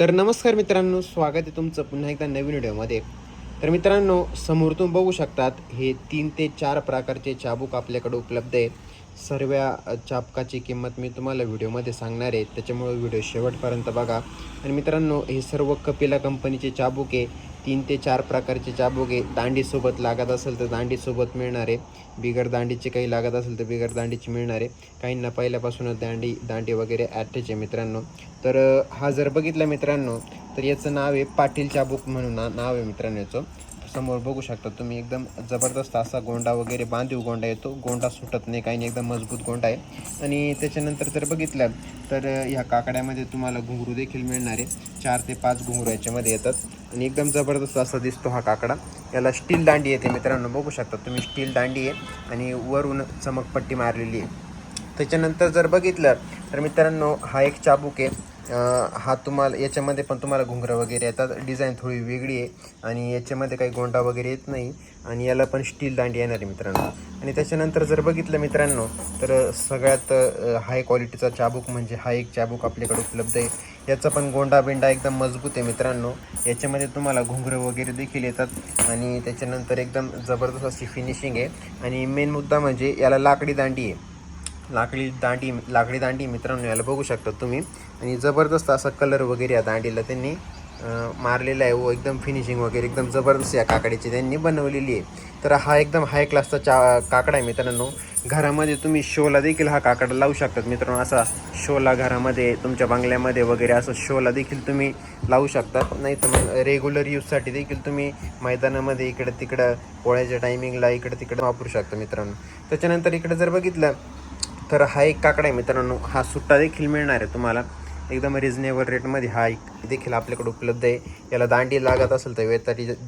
तर नमस्कार मित्रांनो, स्वागत आहे तुमचं पुन्हा एकदा नवीन व्हिडिओमध्ये. तर मित्रांनो, समोर तुम्ही बघू शकतात हे 3 ते 4 प्रकारचे चाबूक आपल्याकडे उपलब्ध आहे. सर्व चाबकाची किंमत मी तुम्हाला व्हिडिओमध्ये सांगणार आहे, त्याच्यामुळे व्हिडिओ शेवटपर्यंत बघा. आणि मित्रांनो, हे सर्व कपिला कंपनीचे चाबूक आहे. 3 ते 4 प्रकारचे चाबूक आहे. दांडीसोबत लागत असेल तर दांडीसोबत मिळणार आहे, बिगर दांडीचे काही लागत असेल तर बिगर दांडीची मिळणार आहे. काहींना पहिल्यापासूनच दांडी वगैरे अटॅच आहे मित्रांनो. तर हा जर बघितला मित्रांनो, तर याचं नाव आहे पाटील चाबूक म्हणून नाव आहे मित्रांनो याचं. समोर बघू शकता तुम्ही, एकदम जबरदस्त असा गोंडा वगैरे बांधीव गोंडा येतो. गोंडा सुटत नाही, काही नाही, एकदम मजबूत गोंडा आहे. आणि त्याच्यानंतर जर बघितलं तर ह्या काकड्यामध्ये तुम्हाला घुंगरू देखील मिळणार आहे. 4 ते 5 घुंगरू याच्यामध्ये येतात आणि एकदम जबरदस्त असा दिसतो हा काकडा. याला स्टील दांडी येते मित्रांनो, बघू शकता तुम्ही, स्टील दांडी आहे आणि वरून चमकपट्टी मारलेली आहे. त्याच्यानंतर जर बघितलं तर मित्रांनो, हा एक चाबूक आहे. हा तुम्हाला याच्यामध्ये पण तुम्हाला घुंगरं वगैरे येतात. डिझाईन थोडी वेगळी आहे आणि याच्यामध्ये काही गोंडा वगैरे येत नाही आणि याला पण स्टील दांडी येणार आहे मित्रांनो. आणि त्याच्यानंतर जर बघितलं मित्रांनो, तर सगळ्यात हाय क्वालिटीचा चाबूक म्हणजे हा एक चाबूक आपल्याकडे उपलब्ध आहे. याचा पण गोंडा बिंडा एकदम मजबूत आहे मित्रांनो. याच्यामध्ये तुम्हाला घुंगरं वगैरे देखील येतात आणि त्याच्यानंतर एकदम जबरदस्त अशी फिनिशिंग आहे. आणि मेन मुद्दा म्हणजे याला लाकडी दांडी आहे. लाकडी दांडी मित्रांनो, याला बघू शकता तुम्ही. आणि जबरदस्त असा कलर वगैरे या दांडीला त्यांनी मारलेला आहे व एकदम फिनिशिंग वगैरे एकदम जबरदस्त या काकडीची त्यांनी बनवलेली आहे. तर हा एकदम हाय क्लासचा काकडा आहे मित्रांनो. घरामध्ये तुम्ही शोला देखील हा काकडा लावू शकतात मित्रांनो. असा शोला घरामध्ये तुमच्या बंगल्यामध्ये वगैरे असं शोला देखील तुम्ही लावू शकतात. नाही तर मग रेग्युलर यूजसाठी देखील तुम्ही मैदानामध्ये इकडं तिकडं पोळ्याच्या टायमिंगला इकडं तिकडं वापरू शकता मित्रांनो. त्याच्यानंतर इकडे जर बघितलं तर हा एक काकडा आहे मित्रांनो. हा सुट्टा देखील मिळणार आहे तुम्हाला एकदम रिजनेबल रेटमध्ये. हा एक देखील आपल्याकडे उपलब्ध आहे. याला दांडी लागत असेल तर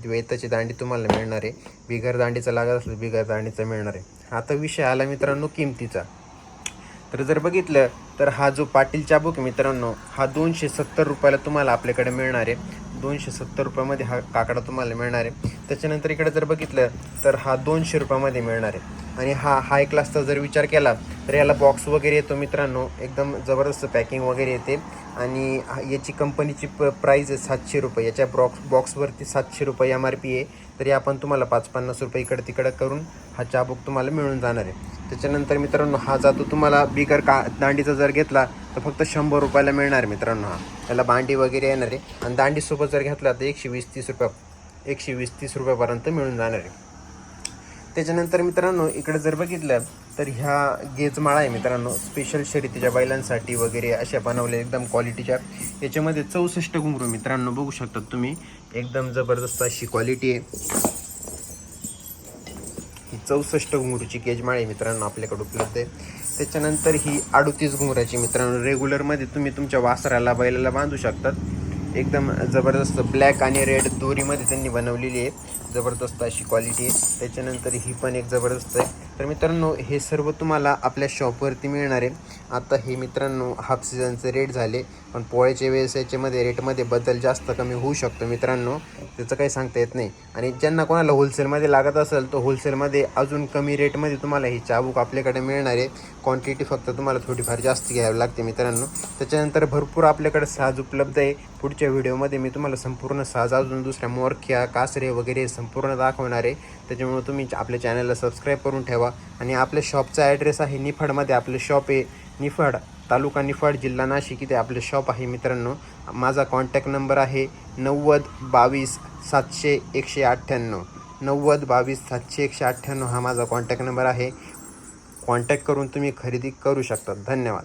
वेताची दांडी तुम्हाला मिळणार आहे. बिगर दांडीचा लागत असेल बिगर दांडीचा मिळणार आहे. आता विषय आला मित्रांनो किमतीचा. तर जर बघितलं तर हा जो पाटील चाबूक आहे मित्रांनो, हा 270 रुपयाला तुम्हाला आपल्याकडे मिळणार आहे. 270 रुपयामध्ये हा काकडा तुम्हाला मिळणार आहे. त्याच्यानंतर इकडे जर बघितलं तर हा 200 रुपयामध्ये मिळणार आहे. आणि हा हाय क्लासचा जर विचार केला तर याला बॉक्स वगैरे येतो मित्रांनो, एकदम जबरदस्त पॅकिंग वगैरे येते. आणि याची कंपनीची प्राईज आहे 700 रुपये. याच्या बॉक्सवरती 700 रुपये MRP आहे. तरी आपण तुम्हाला 5-50 रुपये इकडं तिकडं करून हा चाबूक तुम्हाला मिळून जाणार आहे. त्याच्यानंतर मित्रांनो, हा जातो तुम्हाला बिगर दांडीचा जर घेतला तर फक्त 100 रुपयाला मिळणार मित्रांनो. हा त्याला बांडी वगैरे येणार आहे. आणि दांडीसोबत जर घेतला तर 120-30 रुपयापर्यंत मिळून जाणार आहे. त्याच्यानंतर मित्रांनो, इकडे जर बघितलं तर ह्या गेजमाळा आहे मित्रांनो, स्पेशल शर्यतीच्या बैलांसाठी वगैरे अशा बनवल्या एकदम क्वालिटीच्या. याच्यामध्ये 64 घुंगरू मित्रांनो, बघू शकतात तुम्ही, एकदम जबरदस्त अशी क्वालिटी आहे. ही 64 घुंगरूची गेजमाळ आहे मित्रांनो आपल्याकडे उपलब्ध आहे. त्याच्यानंतर ही 38 घुंगराची मित्रांनो, रेग्युलरमध्ये तुम्ही तुमच्या वासराला बैलाला बांधू शकतात. एकदम जबरदस्त ब्लॅक आणि रेड दोरीमध्ये त्यांनी बनवलेली आहे. जबरदस्त अशी क्वालिटी आहे. त्याच्यानंतर ही पण एक जबरदस्त आहे. तर मित्रांनो, हे सर्व तुम्हाला आपल्या शॉपवरती मिळणार आहे. आता हे मित्रांनो हाफ सीझनचे रेट झाले, पण पोळ्याच्या वेळेस याच्यामध्ये रेटमध्ये बदल जास्त कमी होऊ शकतो मित्रांनो, त्याचं काही सांगता येत नाही. आणि ज्यांना कोणाला होलसेलमध्ये लागत असेल तर होलसेलमध्ये अजून कमी रेटमध्ये तुम्हाला ही चाबूक आपल्याकडे मिळणार आहे. क्वांटिटी फक्त तुम्हाला थोडीफार जास्त घ्यावी लागते मित्रांनो. त्याच्यानंतर भरपूर आपल्याकडे साज उपलब्ध आहे. पुढच्या व्हिडिओमध्ये मी तुम्हाला संपूर्ण साज अजून दुसऱ्या मोरख्या कासरे वगैरे संपूर्ण दाखवणार आहे. त्याच्यामुळे तुम्ही आपल्या चॅनलला सबस्क्राईब करून ठेवा. आणि आपल्या शॉपचा ॲड्रेस आहे निफाडमध्ये. आपलं शॉप आहे निफाड, तालुका निफाड, जिल्हा नाशिक, इथे आपलं शॉप आहे मित्रांनो. माझा कॉन्टॅक्ट नंबर आहे 90 22 700 198. 90 22 700 198 हा माझा कॉन्टॅक्ट नंबर आहे. कॉन्टॅक्ट करून तुम्ही खरेदी करू शकता. धन्यवाद.